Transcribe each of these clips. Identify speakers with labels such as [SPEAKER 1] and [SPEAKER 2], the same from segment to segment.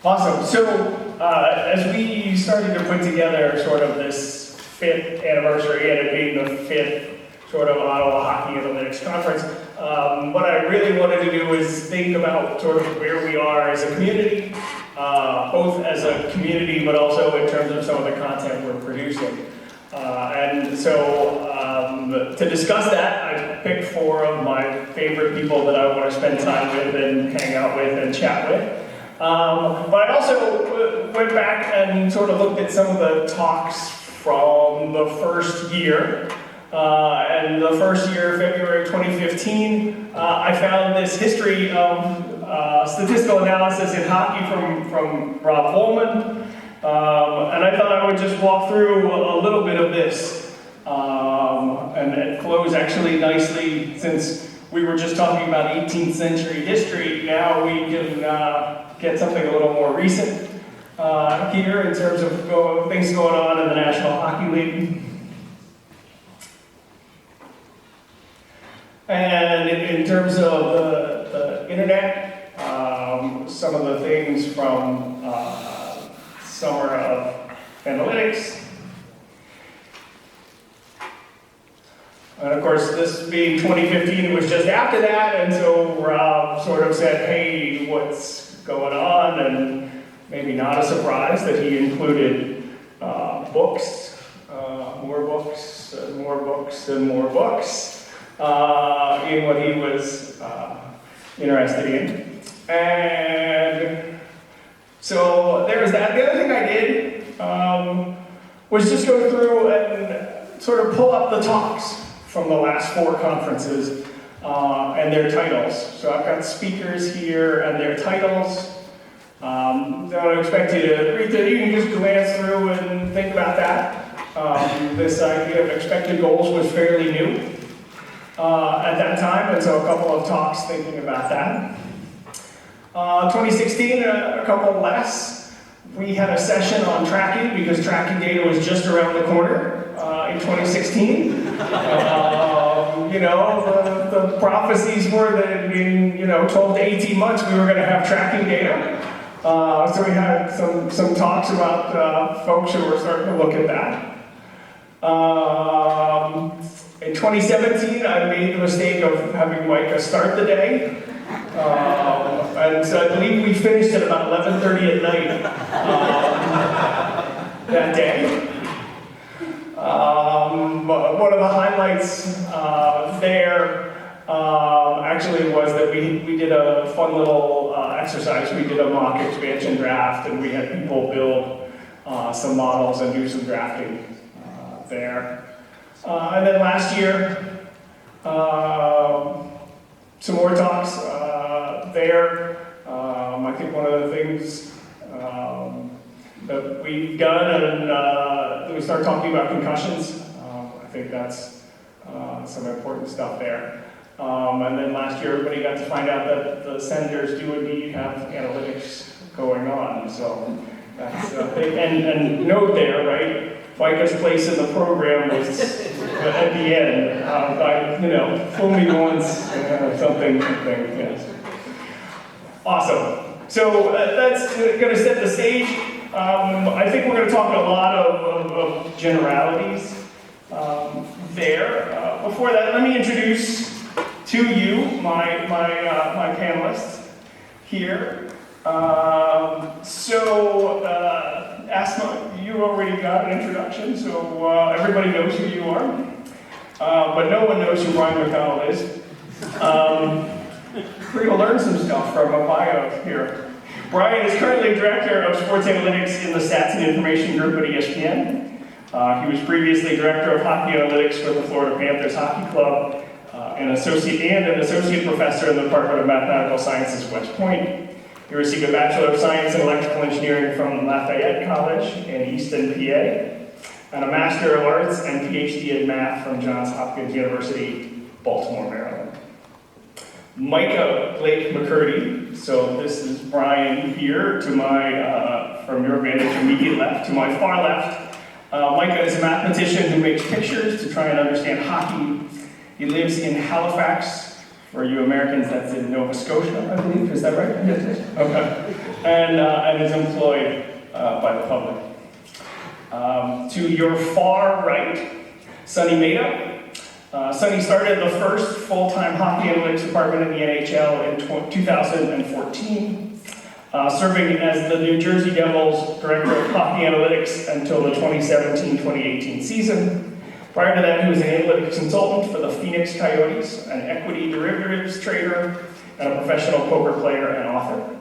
[SPEAKER 1] Awesome. So as we started to put together sort of this 5th anniversary, and it being the 5th sort of Ottawa Hockey Analytics Conference, what I really wanted to do is think about sort of where we are as a community, both as a community, but also in terms of some of the content we're producing. And so to discuss that, I picked 4 of my favorite people that I want to spend time with and hang out with and chat with. But I also went back and sort of looked at some of the talks from the first year. And the first year, February 2015, I found this history of statistical analysis in hockey from Rob Volman. And I thought I would just walk through a little bit of this. And it flows actually nicely, since we were just talking about 18th century history. Now we can get something a little more recent here in terms of things going on in the National Hockey League. And in terms of the internet, some of the things from summer of analytics. And of course, this being 2015 was just after that, and so Rob sort of said, hey, what's going on? And maybe not a surprise that he included books, more books, and more books, and more books in what he was interested in. And so there was that. The other thing I did was just go through and sort of pull up the talks from the last 4 conferences and their titles. So I've got speakers here and their titles. I don't expect you to read them. You can just glance through and think about that. This idea of expected goals was fairly new at that time, and so a couple of talks thinking about that. 2016, a couple less. We had a session on tracking, because tracking data was just around the corner in 2016. The prophecies were that in 12 to 18 months we were going to have tracking data. So we had some talks about folks who were starting to look at that. In 2017, I made the mistake of having Micah start the day. And so I believe we finished at about 11:30 at night that day. But one of the highlights there actually was that we did a fun little exercise. We did a mock expansion draft, and we had people build some models and do some drafting there. And then last year, some more talks there. I think one of the things that we've done, and we start talking about concussions. I think that's some important stuff there. And then last year, everybody got to find out that the Senators do indeed have analytics going on. So that's and note there, right? Micah's place in the program was at the end. Fool me once, something, yes. Awesome. So that's going to set the stage. I think we're going to talk a lot of generalities there. Before that, let me introduce to you my panelists here. Asmae, you already got an introduction, so everybody knows who you are. But no one knows who Brian Macdonald is. We're going to learn some stuff from a bio here. Brian is currently Director of Sports Analytics in the Stats and Information Group at ESPN. He was previously Director of Hockey Analytics for the Florida Panthers Hockey Club, an associate professor in the Department of Mathematical Sciences, West Point. He received a Bachelor of Science in Electrical Engineering from Lafayette College in Easton, PA, and a Master of Arts and PhD in Math from Johns Hopkins University, Baltimore, Maryland. Micah Blake McCurdy, so this is Brian here to my, from your vantage immediate left, to my far left. Micah is a mathematician who makes pictures to try and understand hockey. He lives in Halifax, For you Americans, that's in Nova Scotia, I believe. Is that right? Yes. Okay. And is employed by the public. To your far right, Sunny Mehta. Sunny started the first full-time hockey analytics department in the NHL in 2014, serving as the New Jersey Devils Director of Hockey Analytics until the 2017-2018 season. Prior to that, he was an analytics consultant for the Phoenix Coyotes, an equity derivatives trader, and a professional poker player and author.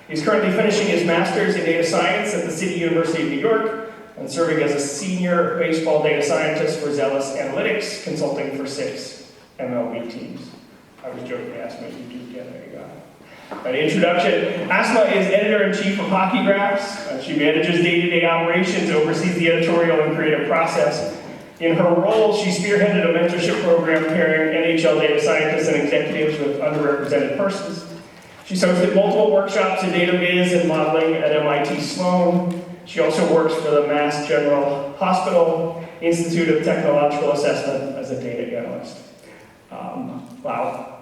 [SPEAKER 1] He's currently finishing his master's in data science at the City University of New York, and serving as a senior baseball data scientist for Zealous Analytics, consulting for 6 MLB teams. I was joking, Asmae, you do get there, you got it. An introduction, Asmae is editor-in-chief of Hockey Graphs. She manages day-to-day operations, oversees the editorial and creative process. In her role, she spearheaded a mentorship program pairing NHL data scientists and executives with underrepresented persons. She's hosted multiple workshops in data viz and modeling at MIT Sloan. She also works for the Mass General Hospital Institute of Technological Assessment as a data analyst. Wow,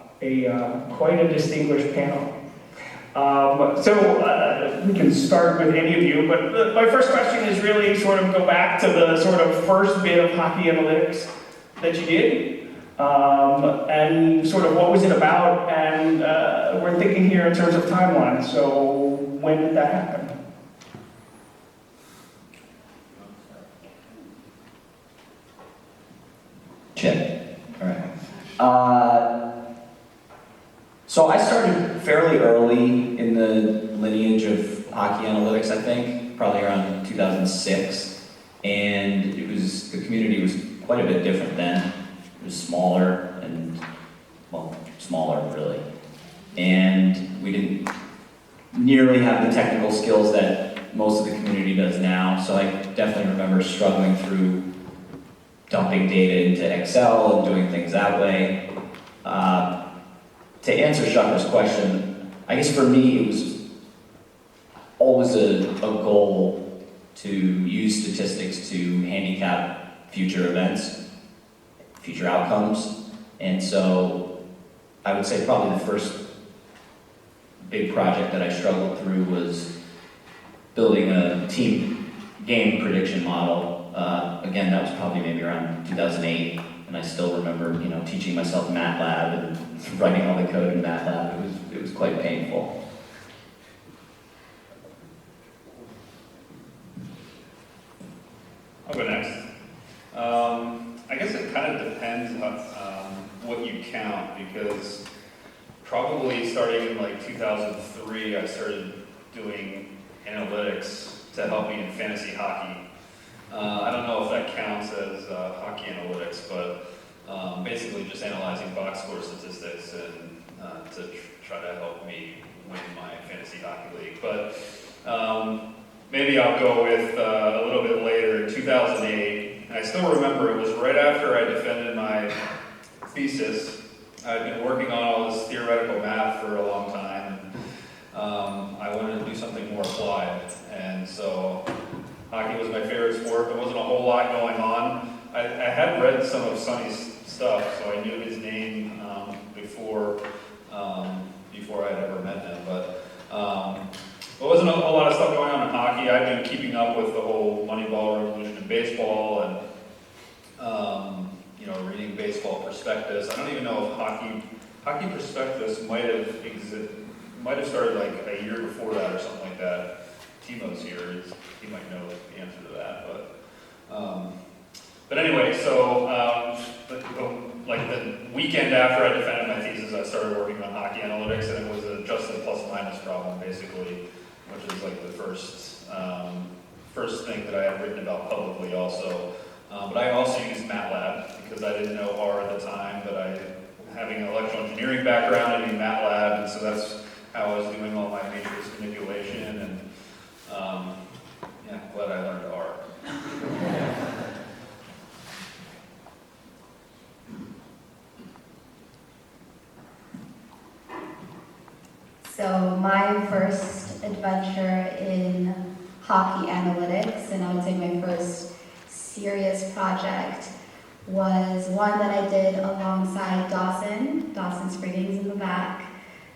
[SPEAKER 1] quite a distinguished panel. So we can start with any of you, but my first question is really sort of go back to the sort of first bit of hockey analytics that you did, and sort of what was it about, and we're thinking here in terms of timeline, so when did that happen?
[SPEAKER 2] Chip. All right. So I started fairly early in the lineage of hockey analytics, I think, probably around 2006. And the community was quite a bit different then. It was smaller and, well, smaller really. And we didn't nearly have the technical skills that most of the community does now. So I definitely remember struggling through dumping data into Excel and doing things that way. To answer Shucker's question, I guess for me it was always a goal to use statistics to handicap future events, future outcomes. And so I would say probably the first big project that I struggled through was building a team game prediction model. Again, that was probably maybe around 2008, and I still remember, teaching myself MATLAB and writing all the code in MATLAB. It was quite painful.
[SPEAKER 3] I'll go next. I guess it kind of depends on what you count, because probably starting in like 2003, I started doing analytics to help me in fantasy hockey. I don't know if that counts as hockey analytics, but basically just analyzing box score statistics and to try to help me win my fantasy hockey league. But maybe I'll go with a little bit later, in 2008. And I still remember it was right after I defended my thesis. I'd been working on all this theoretical math for a long time, and I wanted to do something more applied. And so hockey was my favorite sport. There wasn't a whole lot going on. I had read some of Sunny's stuff, so I knew his name before I had ever met him. But there wasn't a whole lot of stuff going on in hockey. I've been keeping up with the whole Moneyball revolution in baseball and reading baseball prospectus. I don't even know if hockey prospectus might have started like a year before that or something like that. Timo's here; he might know the answer to that. But anyway, so the weekend after I defended my thesis, I started working on hockey analytics, and it was a adjusted plus-minus problem, basically, which is like the first thing that I had written about publicly, also. But I also used MATLAB because I didn't know R at the time, but having an electrical engineering background, I knew MATLAB, and so that's how I was doing all my matrix manipulation, and glad I learned R.
[SPEAKER 4] So my first adventure in hockey analytics, and I would say my first serious project, was one that I did alongside Dawson Spriggins in the back,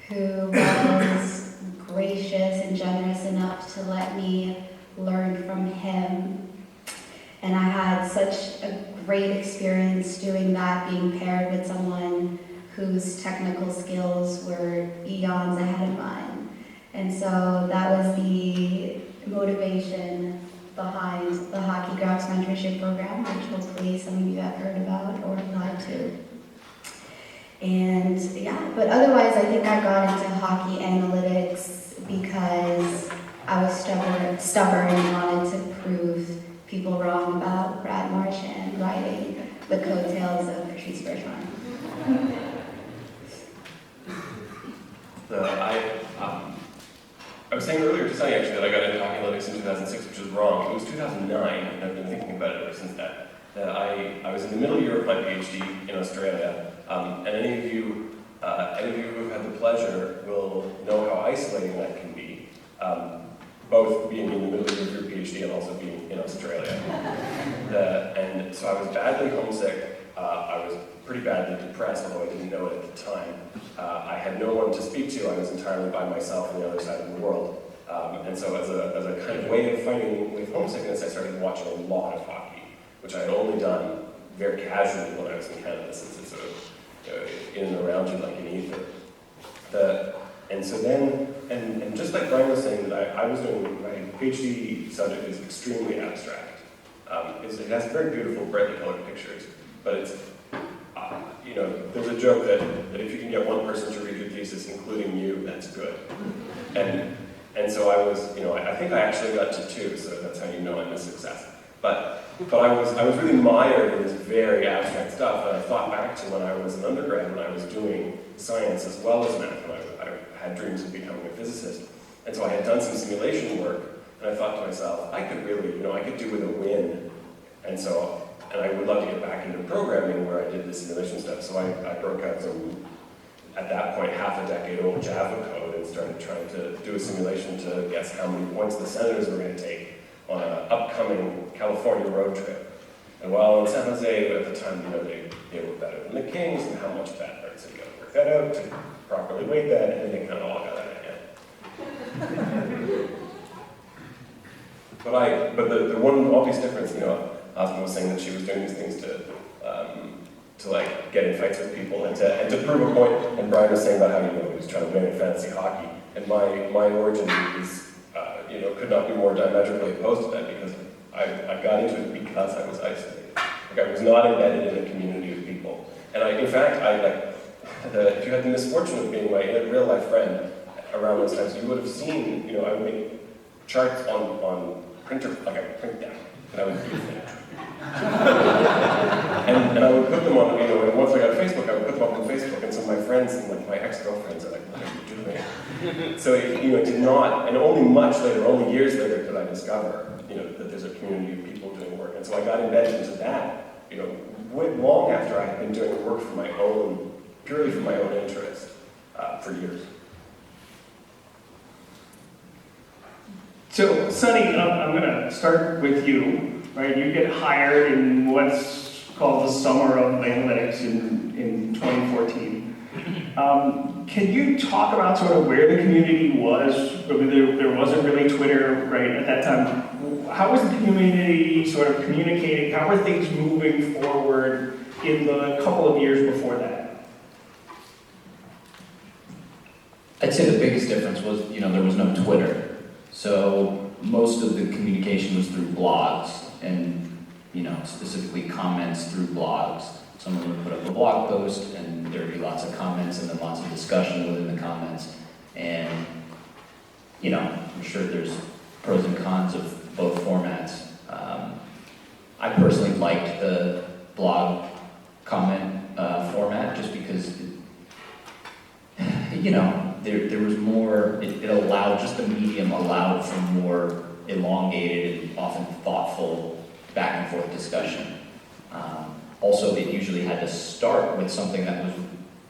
[SPEAKER 4] who was gracious and generous enough to let me learn from him. And I had such a great experience doing that, being paired with someone whose technical skills were eons ahead of mine. And so that was the motivation behind the Hockey Grouse Mentorship Program, which hopefully some of you have heard about or applied to. And yeah, but otherwise I think I got into hockey analytics because I was stubborn and wanted to prove people wrong about Brad Marchand riding the coattails of Patrice Bergeron.
[SPEAKER 5] I was saying earlier to Sunnny actually that I got into hockey analytics in 2006, which was wrong. It was 2009, and I've been thinking about it ever since that. I was in the middle year of my PhD in Australia, and any of you who have had the pleasure will know how isolating that can be, both being in the middle year of your PhD and also being in Australia. And so I was badly homesick. I was pretty badly depressed, although I didn't know it at the time. I had no one to speak to. I was entirely by myself on the other side of the world. And so as a kind of way of fighting with homesickness, I started watching a lot of hockey, which I had only done very casually when I was in Canada, since it's sort of in and around you like an ether. And so then, and just like Brian was saying, that I was doing, my PhD subject is extremely abstract. It has very beautiful, brightly colored pictures, but it's, there's a joke that if you can get one person to read your thesis, including you, that's good. And so I was, I think I actually got to 2, so that's how you know I'm a success. But I was really mired in this very abstract stuff, and I thought back to when I was an undergrad, when I was doing science as well as math, when I had dreams of becoming a physicist. And so I had done some simulation work, and I thought to myself, I could really, I could do with a win. And I would love to get back into programming where I did the simulation stuff. So I broke out some, at that point, half a decade old Java code and started trying to do a simulation to guess how many points the Senators were going to take on an upcoming California road trip. And while in San Jose at the time, they were better than the Kings, and how much that hurt. So you got to work that out to properly weight that, and they kind of all got out of hand. But the one obvious difference, Asmae was saying that she was doing these things to like get in fights with people and to prove a point. And Brian was saying about how he was trying to win in fantasy hockey. And my origin is could not be more diametrically opposed to that, because I got into it because I was isolated. Like I was not embedded in a community of people. And if you had the misfortune of being my real life friend around those times, you would have seen, I would make charts on printer, like I would print them, and I would use them. and I would put them on, and once I got Facebook, I would put them up on Facebook, and so my friends and like my ex-girlfriends are like, what are you doing? So it did not, and only much later, only years later, could I discover, that there's a community of people doing work. And so I got embedded into that, long after I had been doing work for my own, purely for my own interest, for years.
[SPEAKER 1] So, Sunnny, I'm going to start with you, right? You get hired in what's called the Summer of Analytics in 2014. Can you talk about sort of where the community was? There wasn't really Twitter, right, at that time. How was the community sort of communicating? How were things moving forward in the couple of years before that?
[SPEAKER 2] I'd say the biggest difference was, there was no Twitter. So most of the communication was through blogs and, specifically comments through blogs. Someone would put up a blog post and there'd be lots of comments and then lots of discussion within the comments. And, I'm sure there's pros and cons of both formats. I personally liked the blog comment format just because, there was more, it allowed, just the medium allowed for more elongated and often thoughtful back and forth discussion. Also, it usually had to start with something that was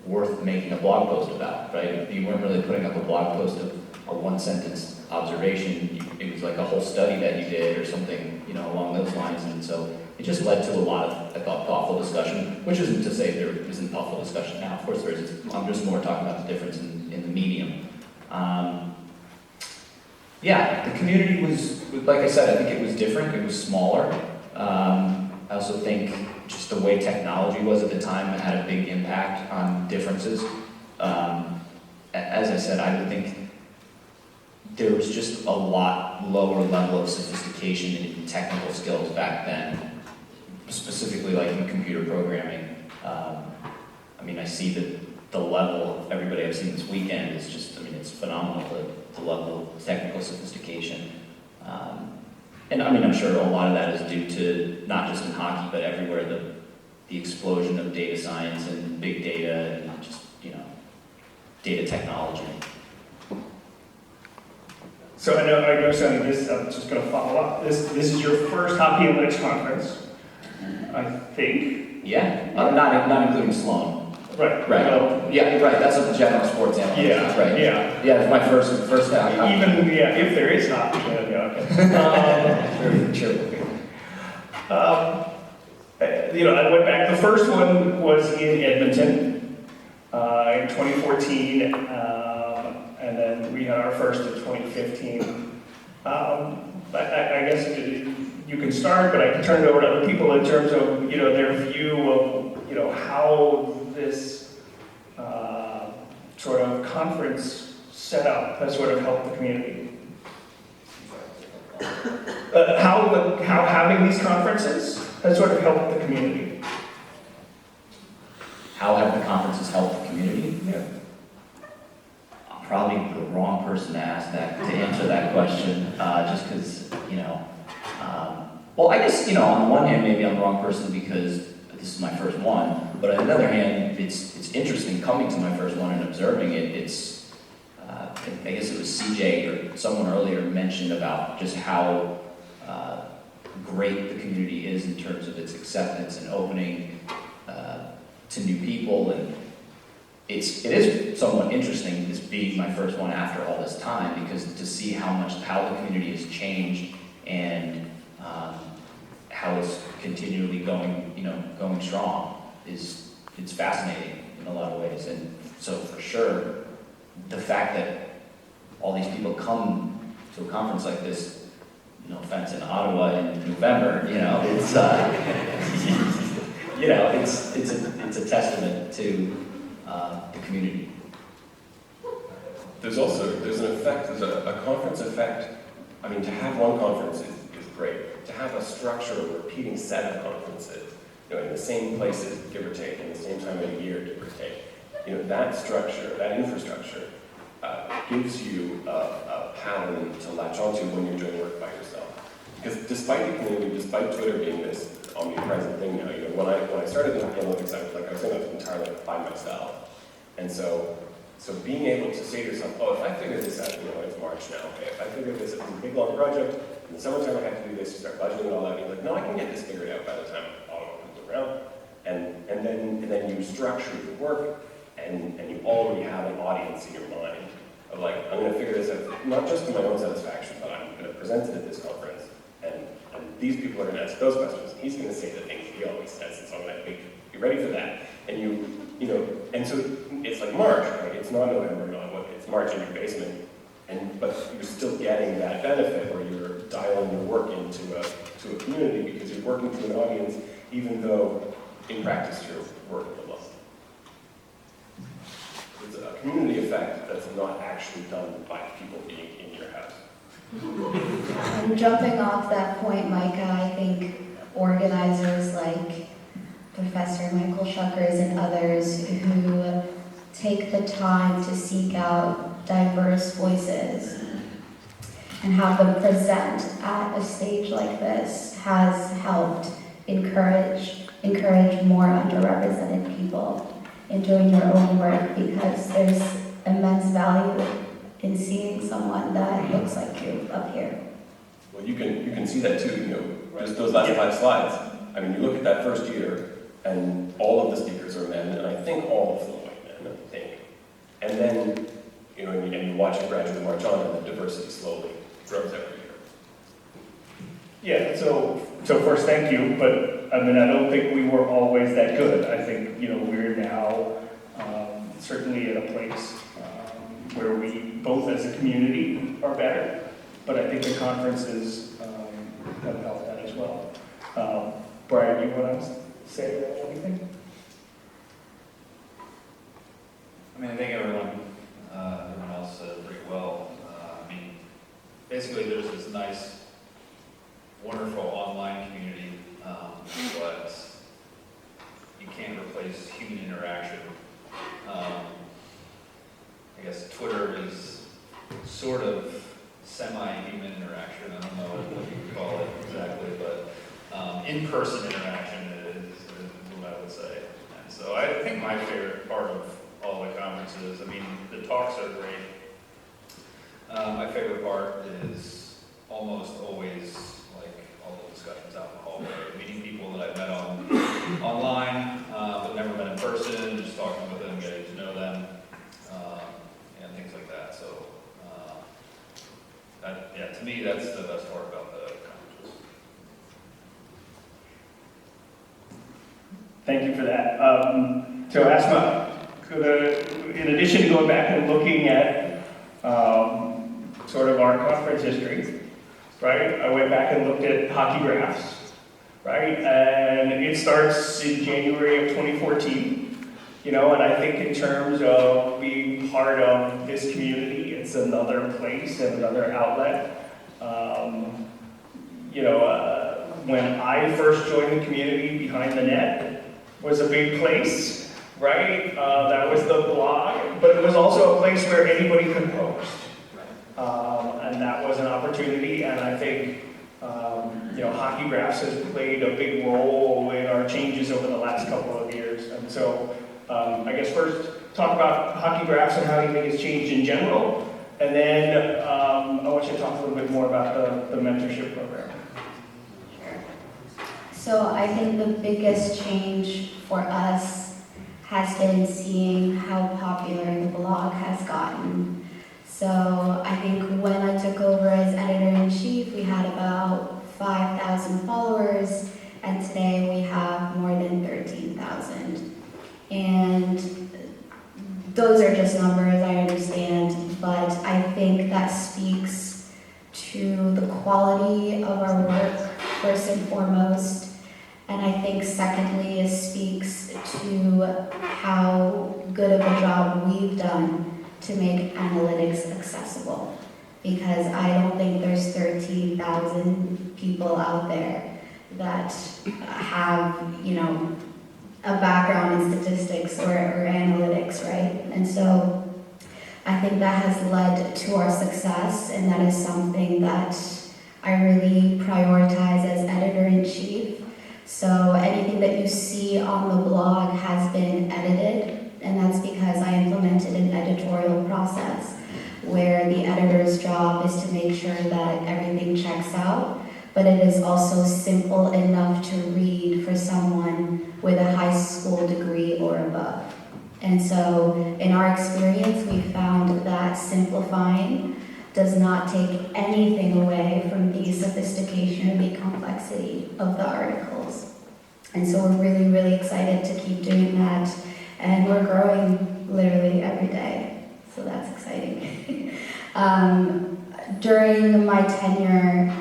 [SPEAKER 2] worth making a blog post about, right? You weren't really putting up a blog post of a one-sentence observation. It was like a whole study that you did or something, along those lines. And so it just led to a lot of, I thought, thoughtful discussion, which isn't to say there isn't thoughtful discussion now. Of course there is. I'm just more talking about the difference in the medium. The community was, like I said, I think it was different. It was smaller. I also think just the way technology was at the time had a big impact on differences. As I said, I would think there was just a lot lower level of sophistication in technical skills back then, specifically like in computer programming. I see that the level of everybody I've seen this weekend is just, it's phenomenal, the level of technical sophistication. And I'm sure a lot of that is due to, not just in hockey, but everywhere, the explosion of data science and big data and just, data technology.
[SPEAKER 1] So I know, Sunny, this, I'm just going to follow up. This is your first Hockey Analytics Conference, I think.
[SPEAKER 2] Yeah, not including Sloan.
[SPEAKER 1] Right.
[SPEAKER 2] Right. Yeah, right. That's a general sports analyst.
[SPEAKER 1] Yeah.
[SPEAKER 2] Right.
[SPEAKER 1] Yeah.
[SPEAKER 2] Yeah, it's my first hockey.
[SPEAKER 1] If there is hockey, then okay.
[SPEAKER 2] Sure.
[SPEAKER 1] I went back. The first one was in Edmonton in 2014, and then we had our first in 2015. I guess you can start, but I can turn it over to other people in terms of their view of how this sort of conference setup has sort of helped the community. How having these conferences has sort of helped the community.
[SPEAKER 2] How have the conferences helped the community?
[SPEAKER 1] Yeah.
[SPEAKER 2] I'm probably the wrong person to answer that question, just because, well, I guess, on the one hand, maybe I'm the wrong person because this is my first one, but on the other hand, it's interesting coming to my first one and observing it. It's, I guess it was CJ or someone earlier mentioned about just how great the community is in terms of its acceptance and opening to new people, and it is somewhat interesting this being my first one after all this time, because to see how the community has changed and how it's continually going strong it's fascinating in a lot of ways. And so for sure, the fact that all these people come to a conference like this, no offense, in Ottawa in November, it's it's a testament to the community.
[SPEAKER 5] There's an effect, there's a conference effect. To have one conference is great. To have a structure, a repeating set of conferences, in the same places, give or take, in the same time of the year, give or take, that structure, that infrastructure, gives you a pattern to latch onto when you're doing work by yourself. Because despite the community, despite Twitter being this omnipresent thing now, when I started in analytics, I was in it entirely by myself. And so being able to say to yourself, oh, if I figure this out, it's March now, okay, if I figure this out, it's a big long project, in the summertime I have to do this, you start budgeting and all that, and you're like, no, I can get this figured out by the time Ottawa comes around. And then you structure your work, and you already have an audience in your mind of like, I'm going to figure this out, not just to my own satisfaction, but I'm going to present it at this conference, and these people are going to ask those questions. He's going to say the things he always says, and so I'm going to be ready for that. And and so it's like March, right? It's not November, it's March in your basement, but you're still getting that benefit where you're dialing your work into a community because you're working to an audience, even though in practice you're working alone. It's a community effect that's not actually done by people being in your house.
[SPEAKER 4] And jumping off that point, Micah, I think organizers like Professor Michael Shuckers and others who take the time to seek out diverse voices and have them present at a stage like this has helped encourage more underrepresented people in doing their own work, because there's immense value in seeing someone that looks like you up here.
[SPEAKER 5] Well, you can see that too, just those last 5 slides. You look at that first year, and all of the speakers are men, and I think all of them are white men, I think. And then, and you watch it gradually march on, and the diversity slowly grows every year.
[SPEAKER 1] Yeah, so first, thank you, but I mean, I don't think we were always that good. I think, we're now certainly at a place where we, both as a community, are better, but I think the conferences have helped that as well. Brian, you want to say anything?
[SPEAKER 3] I mean, I think everyone else said it pretty well. I mean, basically, there's this nice, wonderful online community, but you can't replace human interaction. I guess Twitter is sort of semi-human interaction. I don't know what you would call it exactly, but in-person interaction is what I would say. And so I think my favorite part of all the conferences, I mean, the talks are great. My favorite part is almost always like all the discussions out in the hallway, meeting people that I've met online, but never met in person, just talking with them, getting to know them, and things like that. So, yeah, to me, that's the best part about the conferences.
[SPEAKER 1] Thank you for that. So Asmae, in addition to going back and looking at sort of our conference history, right? I went back and looked at hockey graphs, right? And it starts in January of 2014, and I think in terms of being part of this community, it's another place and another outlet. When I first joined the community, Behind the Net was a big place, right? That was the blog, but it was also a place where anybody could post. And that was an opportunity, and I think, Hockey Graphs has played a big role in our changes over the last couple of years. And so, I guess first, talk about Hockey Graphs and how you think it's changed in general, and then I want you to talk a little bit more about the mentorship program.
[SPEAKER 4] So I think the biggest change for us has been seeing how popular the blog has gotten. So I think when I took over as editor-in-chief, we had about 5,000 followers, and today we have more than 13,000. And those are just numbers, I understand, but I think that speaks to the quality of our work, first and foremost. And I think secondly, it speaks to how good of a job we've done to make analytics accessible. Because I don't think there's 13,000 people out there that have, a background in statistics or analytics, right? And so I think that has led to our success, and that is something that I really prioritize as editor-in-chief. So anything that you see on the blog has been edited, and that's because I implemented an editorial process where the editor's job is to make sure that everything checks out, but it is also simple enough to read for someone with a high school degree or above. And so in our experience, we found that simplifying does not take anything away from the sophistication and the complexity of the articles. And so we're really, really excited to keep doing that. And we're growing literally every day. So that's exciting. During my tenure,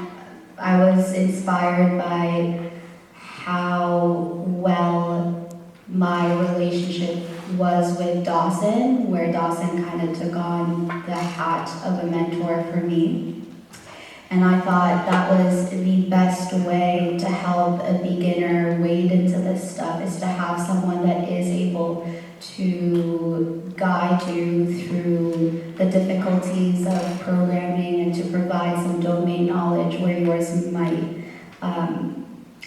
[SPEAKER 4] I was inspired by how well my relationship was with Dawson, where Dawson kind of took on the hat of a mentor for me. And I thought that was the best way to help a beginner wade into this stuff, is to have someone that is able to guide you through the difficulties of programming and to provide some domain knowledge where yours might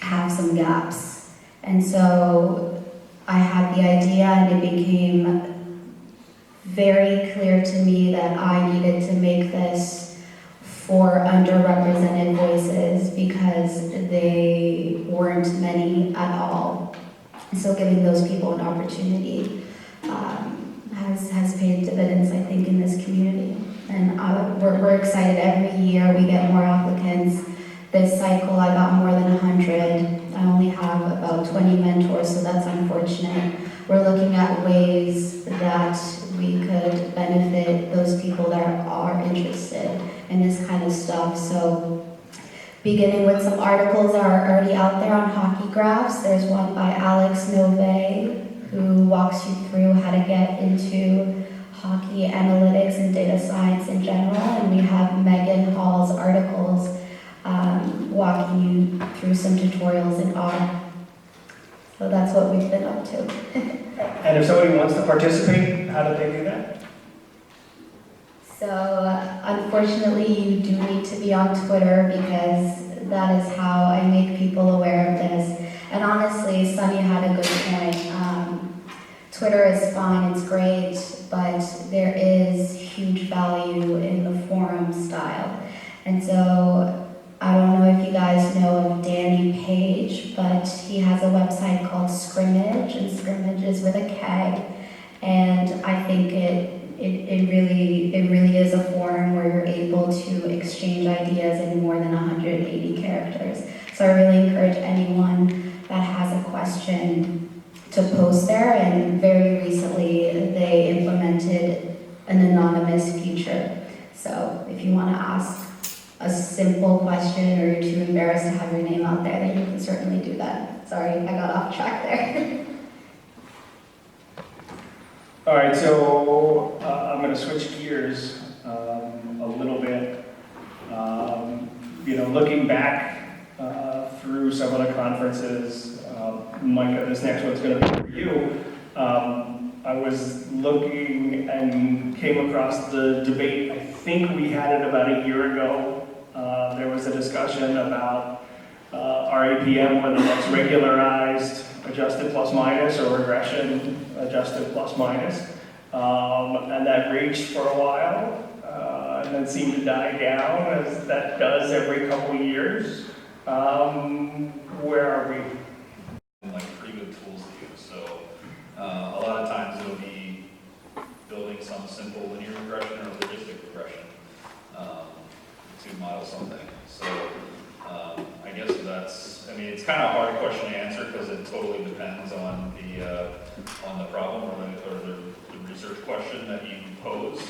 [SPEAKER 4] have some gaps. And so I had the idea, and it became very clear to me that I needed to make this for underrepresented voices because they weren't many at all. So giving those people an opportunity has paid dividends, I think, in this community. And we're excited. Every year we get more applicants, This cycle I got more than 100. I only have about 20 mentors, so that's unfortunate. We're looking at ways that we could benefit those people that are interested in this kind of stuff. So beginning with some articles that are already out there on hockey graphs. There's one by Alex Nove, who walks you through how to get into hockey analytics and data science in general. And we have Megan Hall's articles walking you through some tutorials in R. So that's what we've been up to.
[SPEAKER 1] And if somebody wants to participate, how do they do that?
[SPEAKER 4] So unfortunately, you do need to be on Twitter because that is how I make people aware of this. And honestly, Sunny had a good point. Twitter is fine, it's great, but there is huge value in the forum style. And so I don't know if you guys know of Danny Page, but he has a website called Scrimmage, and Scrimmage is with a K. And I think it really is a forum where you're able to exchange ideas in more than 180 characters. So I really encourage anyone that has a question to post there, and very recently they implemented an anonymous feature. So if you want to ask a simple question or you're too embarrassed to have your name out there, then you can certainly do that. Sorry, I got off track there.
[SPEAKER 1] All right, so I'm going to switch gears a little bit. Looking back through some of the conferences, Micah, this next one's going to be for you. I was looking and came across the debate. I think we had it about a year ago. There was a discussion about RAPM, whether that's regularized, adjusted plus minus, or regression, adjusted plus minus. And that raged for a while, and then seemed to die down, as that does every couple of years. Where are we?
[SPEAKER 3] Like pretty good tools to use. So a lot of times it'll be building some simple linear regression or logistic regression to model something. So I guess it's kind of a hard question to answer because it totally depends on the problem or the research question that you pose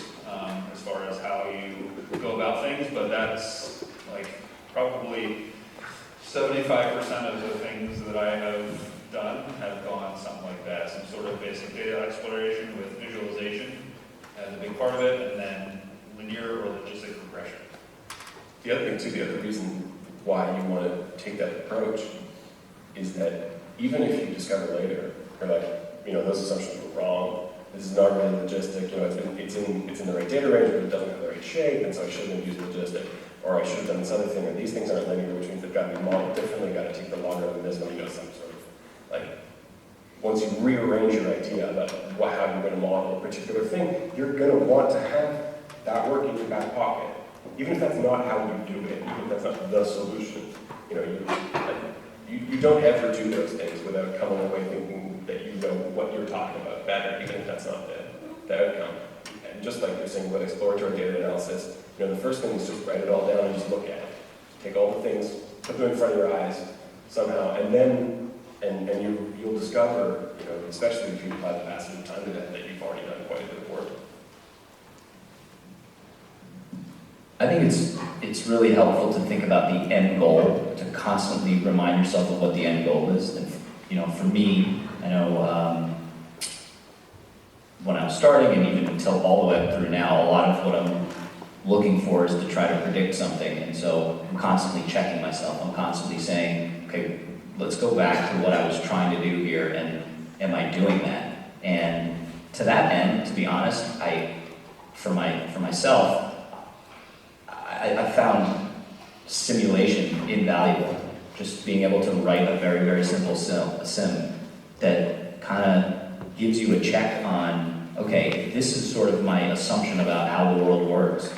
[SPEAKER 3] as far as how you go about things. But that's like probably 75% of the things that I have done have gone something like that. Some sort of basic data exploration with visualization as a big part of it, and then linear or logistic regression.
[SPEAKER 5] The other thing too, the other reason why you want to take that approach is that even if you discover later, you're like, those assumptions were wrong. This is not really logistic. It's in the right data range, but it doesn't have the right shape, and so I shouldn't have used logistic. Or I should have done this other thing, or these things aren't linear, which means they've got to be modeled differently, got to take the logarithm, there's going to be some sort of, once you rearrange your idea about how you're going to model a particular thing, you're going to want to have that work in your back pocket. Even if that's not how you do it, even if that's not the solution. You don't ever do those things without coming away thinking that you know what you're talking about better, even if that's not the outcome. And just like you're saying with exploratory data analysis, the first thing is just write it all down and just look at it. Take all the things, put them in front of your eyes somehow, and then you'll discover, especially if you apply the passage of time to that you've already done quite a bit of work.
[SPEAKER 2] I think it's really helpful to think about the end goal, to constantly remind yourself of what the end goal is. And for me, I know when I was starting and even until all the way up through now, a lot of what I'm looking for is to try to predict something. And so I'm constantly checking myself. I'm constantly saying, okay, let's go back to what I was trying to do here, and am I doing that? And to that end, to be honest, for myself, I found simulation invaluable. Just being able to write a very, very simple sim that kind of gives you a check on, okay, this is sort of my assumption about how the world works.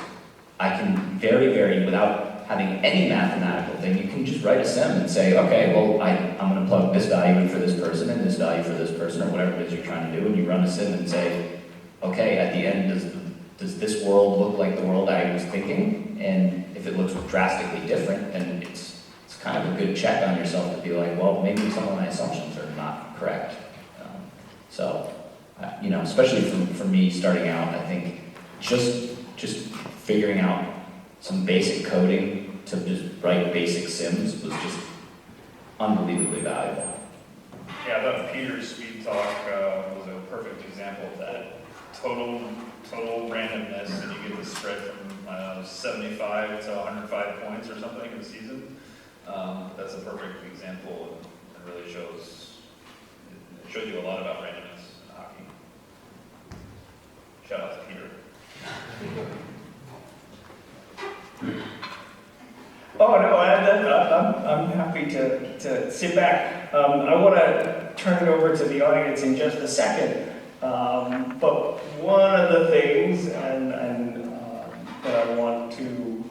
[SPEAKER 2] I can very, without having any mathematical thing, you can just write a sim and say, okay, well, I'm going to plug this value in for this person and this value for this person, or whatever it is you're trying to do, and you run a sim and say, okay, at the end, does this world look like the world I was thinking? And if it looks drastically different, then it's kind of a good check on yourself to be like, well, maybe some of my assumptions are not correct. Especially for me starting out, I think just figuring out some basic coding to just write basic sims was just unbelievably valuable.
[SPEAKER 3] Yeah, I thought Peter's speed talk was a perfect example of that. Total randomness, and you get the spread from 75 to 105 points or something in the season. That's a perfect example, and it really shows you a lot about randomness in hockey. Shout out to Peter.
[SPEAKER 1] Oh, no, I'm happy to sit back. I want to turn it over to the audience in just a second. But one of the things that I want to,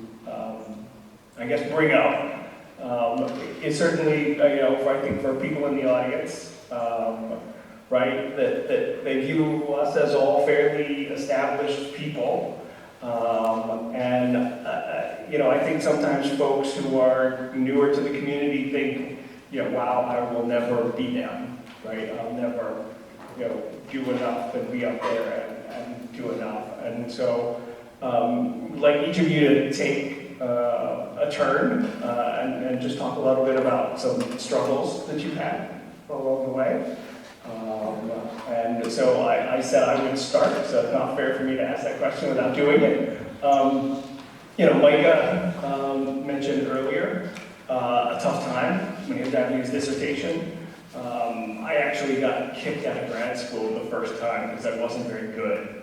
[SPEAKER 1] I guess, bring up is certainly, I think for people in the audience, right, that they view us as all fairly established people. I think sometimes folks who are newer to the community think, wow, I will never be them, right? I'll never, do enough and be up there and do enough. And so, like each of you to take a turn and just talk a little bit about some struggles that you've had along the way. And so I said I would start, so it's not fair for me to ask that question without doing it. Micah mentioned earlier a tough time when he was having his dissertation. I actually got kicked out of grad school the first time because I wasn't very good.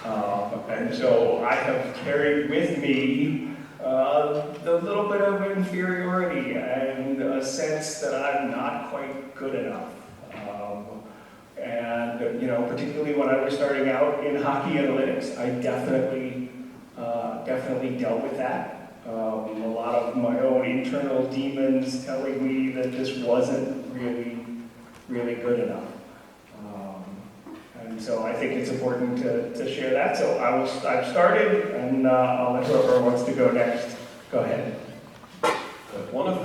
[SPEAKER 1] And so I have carried with me the little bit of inferiority and a sense that I'm not quite good enough. Particularly when I was starting out in hockey analytics, I definitely dealt with that. A lot of my own internal demons telling me that this wasn't really good enough. And so I think it's important to share that. So I've started, and I'll let whoever wants to go next, go ahead.
[SPEAKER 5] One of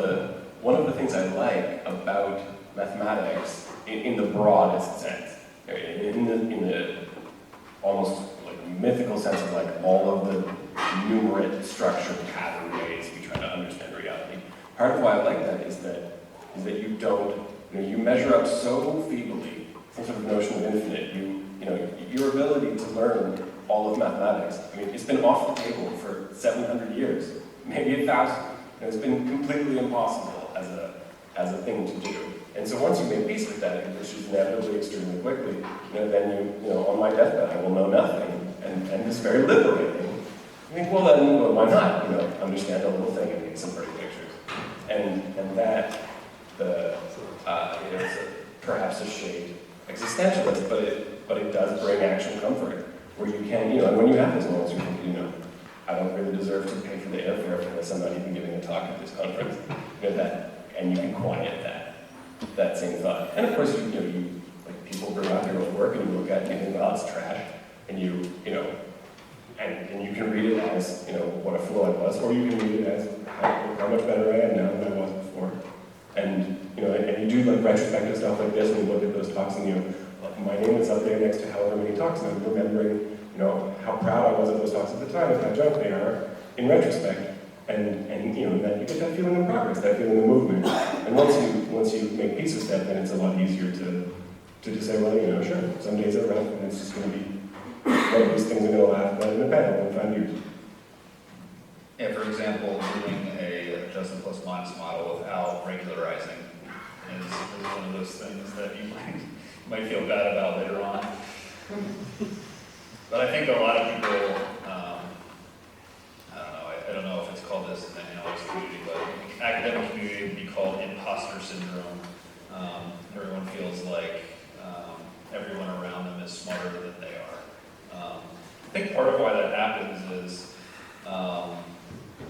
[SPEAKER 5] the things I like about mathematics, in the broadest sense, in the almost like mythical sense of like all of the numerate structured pattern ways we try to understand reality. Part of why I like that is that you don't, you measure up so feebly some sort of notion of infinite. Your ability to learn all of mathematics, it's been off the table for 700 years, maybe 1,000. It's been completely impossible as a thing to do. And so once you make peace with that, which is inevitably extremely quickly, then on my deathbed I will know nothing, and it's very liberating. I think, well, why not? Understand a little thing and make some pretty pictures, and that it's perhaps a shade existentialist, but it does bring actual comfort, where you can, and when you have those moments, you think, I don't really deserve to pay for the airfare for this. I'm not even giving a talk at this conference. And you can quiet that same thought. And of course, you like people bring out your own work and you look at it and you think, well, it's trash, and you can read it as what a fool I was, or you can read it as how much better I am now than I was before. And and you do like retrospective stuff like this, and you look at those talks, and my name is up there next to however many talks, and I'm remembering how proud I was of those talks at the time, and how junk they are in retrospect. And then you get that feeling of progress, that feeling of movement. And once you make peace with that, then it's a lot easier to just say, well, sure, some days are rough, and it's just going to be one of these things I'm going to laugh about in a panel in 5 years.
[SPEAKER 3] Yeah, for example, doing a adjusted plus minus model without regularizing is one of those things that you might feel bad about later on. But I think a lot of people, I don't know if it's called this in the analytics community, but academic community would be called imposter syndrome. Everyone feels like everyone around them is smarter than they are. I think part of why that happens is,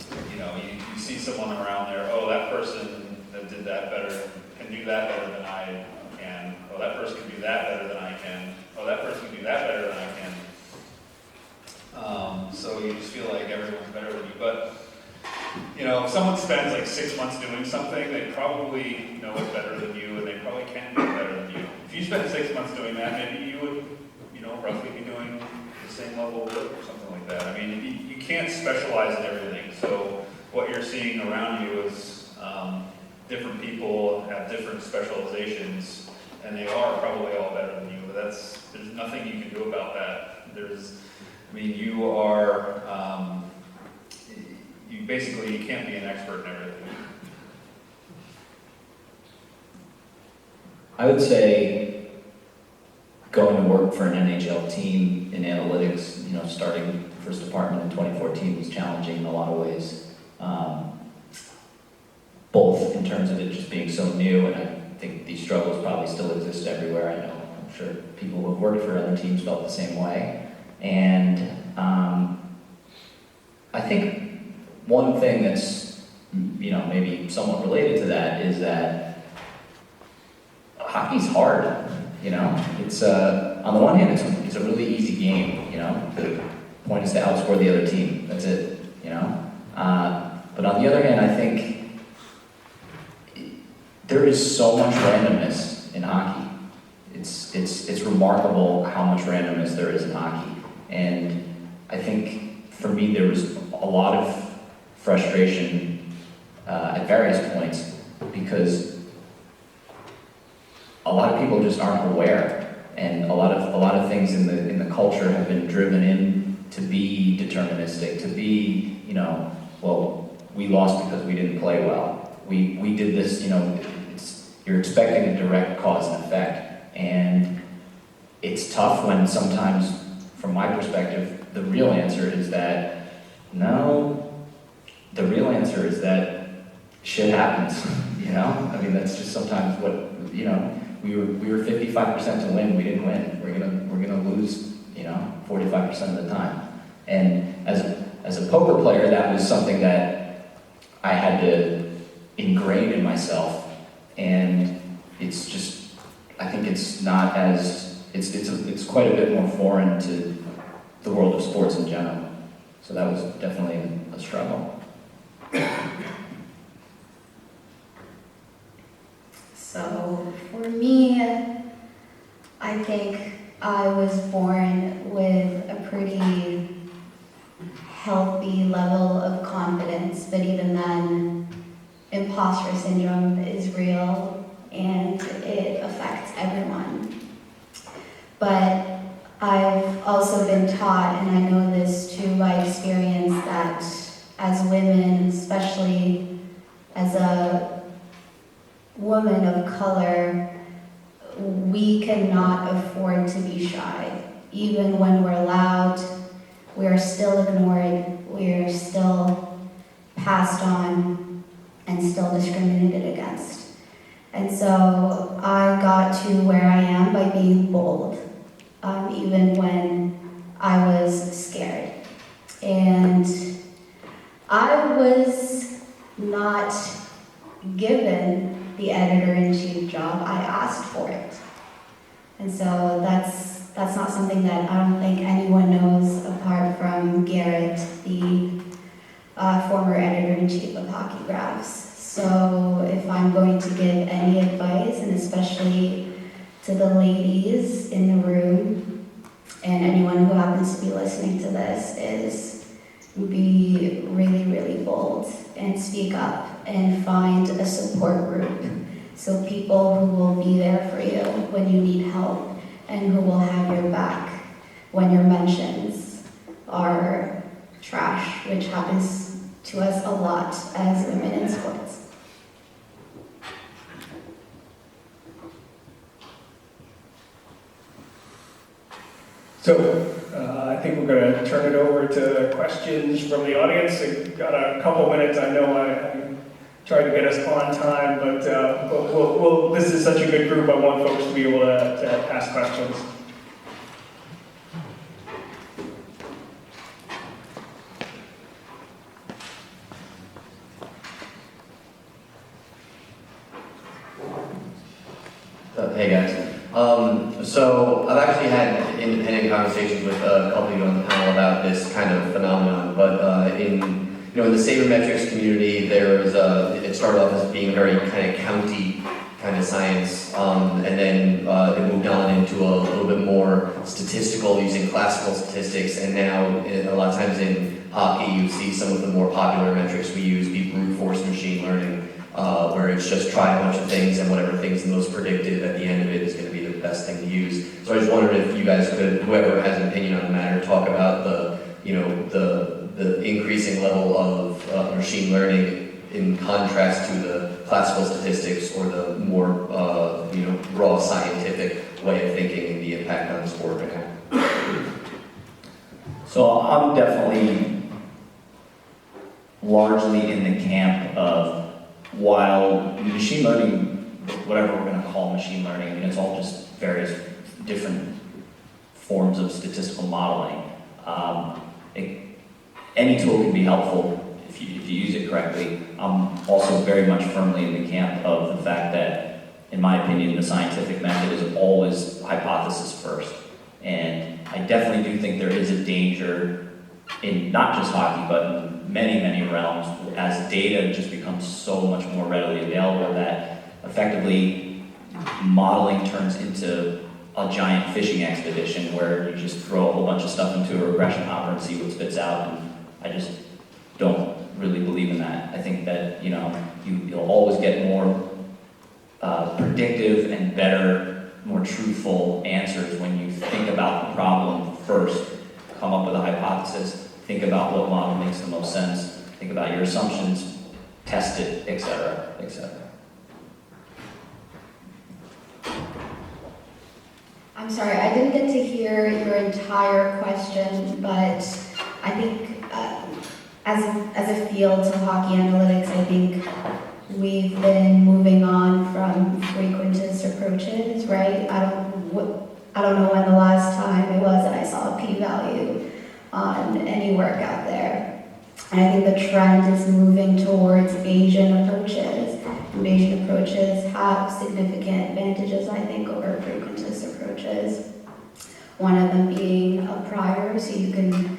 [SPEAKER 3] you see someone around there, oh, that person that did that better, can do that better than I can. Oh, that person can do that better than I can. Oh, that person can do that better than I can. So you just feel like everyone's better than you. But you know, if someone spends like 6 months doing something, they probably know it better than you, and they probably can do it better than you. If you spend 6 months doing that, maybe you would, you know, roughly be doing the same level of work or something like that. I mean, you can't specialize in everything. So what you're seeing around you is different people have different specializations, and they are probably all better than you. But there's nothing you can do about that. You are. You can't be an expert in everything.
[SPEAKER 2] I would say going to work for an NHL team in analytics, you know, starting the first department in 2014 was challenging in a lot of ways. Both in terms of it just being so new, and I think these struggles probably still exist everywhere. I'm sure people who have worked for other teams felt the same way. And I think one thing that's, you know, maybe somewhat related to that is that hockey's hard, you know? It's, on the one hand, it's a really easy game, you know? The point is to outscore the other team, that's it, you know? But on the other hand, I think there is so much randomness in hockey. It's remarkable how much randomness there is in hockey. And I think for me there was a lot of frustration at various points because a lot of people just aren't aware, and a lot of things in the culture have been driven in to be deterministic, to be, you know, well, we lost because we didn't play well. We did this, you know, you're expecting a direct cause and effect, and it's tough when sometimes, from my perspective, the real answer is that, no, the real answer is that shit happens, you know? I mean, that's just sometimes what, you know, we were 55% to win, we didn't win. We're gonna lose, you know, 45% of the time. And as a poker player, that was something that I had to ingrain in myself, and it's just, I think it's not as, it's quite a bit more foreign to the world of sports in general. So that was definitely a struggle.
[SPEAKER 4] So for me, I think I was born with a pretty healthy level of confidence, but even then, imposter syndrome is real and it affects everyone. But I've also been taught, and I know this too by experience, that as women, especially as a woman of color, we cannot afford to be shy. Even when we're loud, we are still ignored, we are still passed on, and still discriminated against. And so I got to where I am by being bold, even when I was scared. And I was not given the editor-in-chief job. I asked for it. And so that's not something that I don't think anyone knows apart from Garrett, the former editor-in-chief of Hockey Graphs. So if I'm going to give any advice, and especially to the ladies in the room, and anyone who happens to be listening to this, is be really, really bold and speak up and find a support group. So people who will be there for you when you need help and who will have your back when your mentions are trash, which happens to us a lot as women in sports.
[SPEAKER 1] So, I think we're going to turn it over to questions from the audience. We've got a couple minutes. I know I tried to get us on time, but this is such a good group. I want folks to be able to ask questions.
[SPEAKER 6] Hey guys. So I've actually had independent conversations with a couple of you on the panel about this kind of phenomenon, but in in the sabermetrics community, it started off as being a very kind of county kind of science, and then it moved on into a little bit more statistical, using classical statistics, and now a lot of times in hockey you see some of the more popular metrics we use be brute force machine learning, where it's just try a bunch of things and whatever thing's the most predictive at the end of it is going to be the best thing to use. So I just wondered if you guys could, whoever has an opinion on the matter, talk about the increasing level of machine learning in contrast to the classical statistics or the more raw scientific way of thinking and the impact on the sport right now.
[SPEAKER 2] So I'm definitely largely in the camp of, while machine learning, whatever we're going to call machine learning, it's all just various different forms of statistical modeling. Any tool can be helpful if you use it correctly. I'm also very much firmly in the camp of the fact that, in my opinion, the scientific method is always hypothesis first. And I definitely do think there is a danger in not just hockey, but in many, many realms, as data just becomes so much more readily available that effectively modeling turns into a giant fishing expedition where you just throw a whole bunch of stuff into a regression hopper and see what spits out. And I just don't really believe in that. I think that you'll always get more predictive and better, more truthful answers when you think about the problem first, come up with a hypothesis, think about what model makes the most sense, think about your assumptions, test it, etc., etc.
[SPEAKER 4] I'm sorry, I didn't get to hear your entire question, but I think as a field to hockey analytics, I think we've been moving on from frequentist approaches, right? I don't know when the last time it was that I saw a p-value on any work out there. And I think the trend is moving towards Bayesian approaches. And Bayesian approaches have significant advantages, I think, over frequentist approaches. One of them being a prior, so you can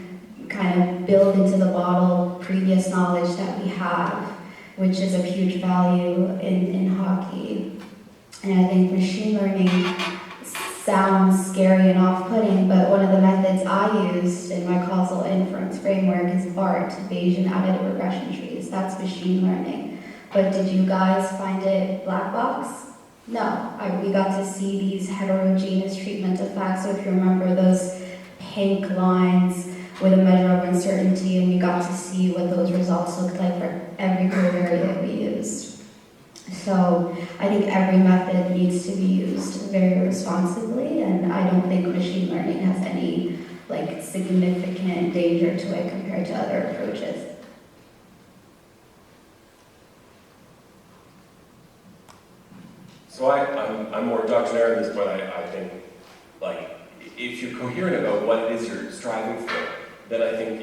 [SPEAKER 4] kind of build into the model previous knowledge that we have, which is a huge value in hockey. And I think machine learning sounds scary and off-putting, but one of the methods I used in my causal inference framework is BART, Bayesian additive regression trees. That's machine learning. But did you guys find it black box? No. We got to see these heterogeneous treatment effects. So if you remember those pink lines with a measure of uncertainty, and we got to see what those results looked like for every covariate we used. So I think every method needs to be used very responsibly, and I don't think machine learning has any significant danger to it compared to other approaches.
[SPEAKER 5] So I'm more doctrinaire in this, but I think, if you're coherent about what it is you're striving for, then I think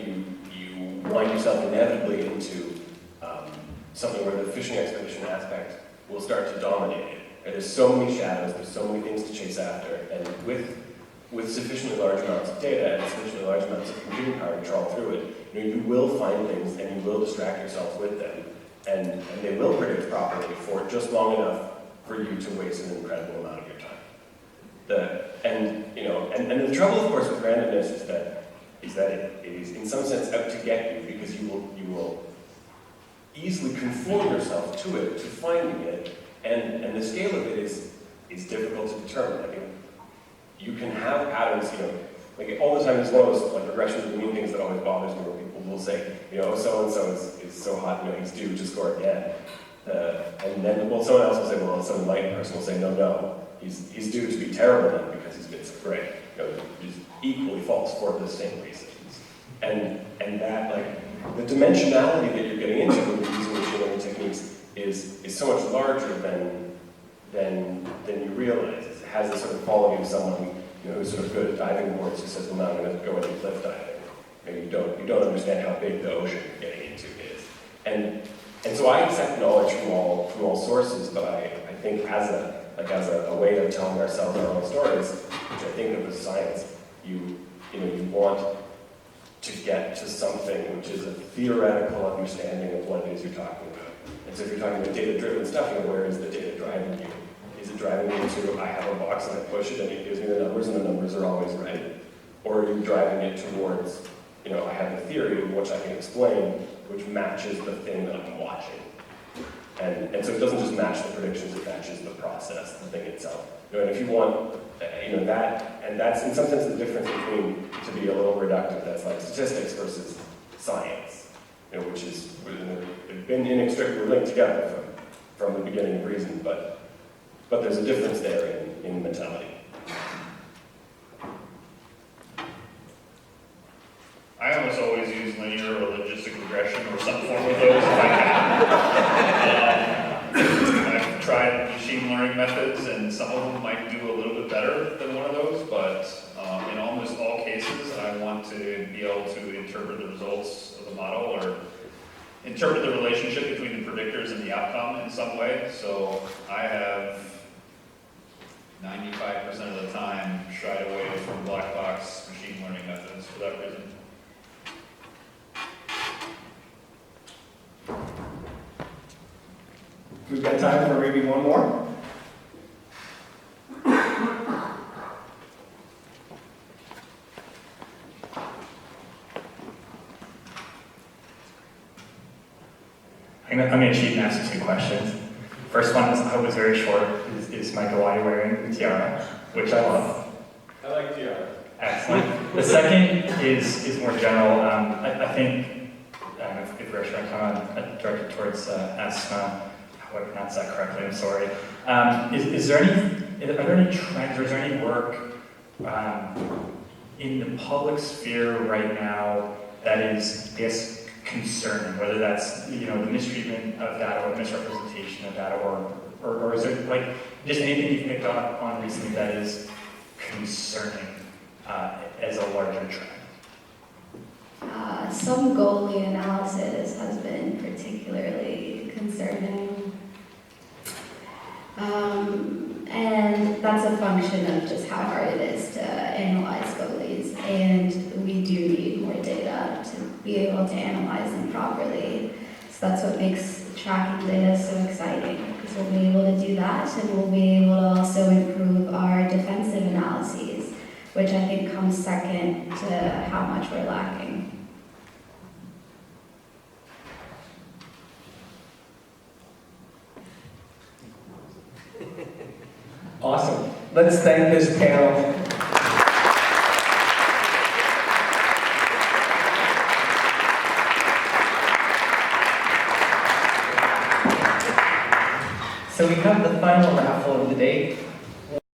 [SPEAKER 5] you wind yourself inevitably into something where the fishing expedition aspect will start to dominate it. And there's so many shadows, there's so many things to chase after, and with sufficiently large amounts of data and sufficiently large amounts of computing power to trawl through it, you will find things and you will distract yourself with them, and they will predict properly for just long enough for you to waste an incredible amount of your time. And the trouble, of course, with randomness is that it is in some sense out to get you, because you will easily conform yourself to it, to finding it, and the scale of it is difficult to determine. You can have patterns, all the time. There's one of those regressions between things that always bothers me, where people will say, so and so is so hot, he's due to score again. And then, someone else will say, some enlightened person will say, no, he's due to be terrible then because he's been so great. It's equally false for the same reasons. And that, the dimensionality that you're getting into when you're using machine learning techniques is so much larger than you realize. It has the sort of quality of someone who's sort of good at diving boards, who says, well, now I'm going to go into cliff diving. You don't understand how big the ocean you're getting into is. And so I accept knowledge from all sources, but I think as a way of telling ourselves our own stories, which I think of as science, you want to get to something which is a theoretical understanding of what it is you're talking about. And so if you're talking about data-driven stuff, where is the data driving you? Is it driving you to, I have a box and I push it and it gives me the numbers and the numbers are always right? Or are you driving it towards, I have a theory which I can explain, which matches the thing that I'm watching. And so it doesn't just match the predictions, it matches the process, the thing itself. And if you want, that, and that's in some sense the difference between, to be a little reductive, that's like statistics versus science, which is, they've been inextricably linked together from the beginning of reason, but there's a difference there in mentality.
[SPEAKER 3] I almost always use linear or logistic regression or some form of those if I can. I've tried machine learning methods, and some of them might do a little bit better than one of those, but in almost all cases, I want to be able to interpret the results of the model or interpret the relationship between the predictors and the outcome in some way. So I have 95% of the time shied away from black box machine learning methods for that reason.
[SPEAKER 1] We've got time for maybe one more.
[SPEAKER 7] I'm going to cheat and ask 2 questions. First one is, I hope it's very short, is Micah, why are you wearing the tiara, which I love.
[SPEAKER 5] I like tiara.
[SPEAKER 7] Excellent. The second is more general. I think, if we're trying to come on directed towards Asmae, how do I pronounce that correctly? I'm sorry. Are there any trends or is there any work in the public sphere right now that is, I guess, concerning, whether that's the mistreatment of data or misrepresentation of data, or is there like just anything you've picked up on recently that is concerning as a larger trend?
[SPEAKER 4] Some goalie analysis has been particularly concerning. And that's a function of just how hard it is to analyze goalies. And we do need more data to be able to analyze them properly. So that's what makes tracking data so exciting, because we'll be able to do that, and we'll be able to also improve our defensive analyses, which I think comes second to how much we're lacking.
[SPEAKER 1] Awesome. Let's thank this panel.
[SPEAKER 8] So we have the final raffle of the day.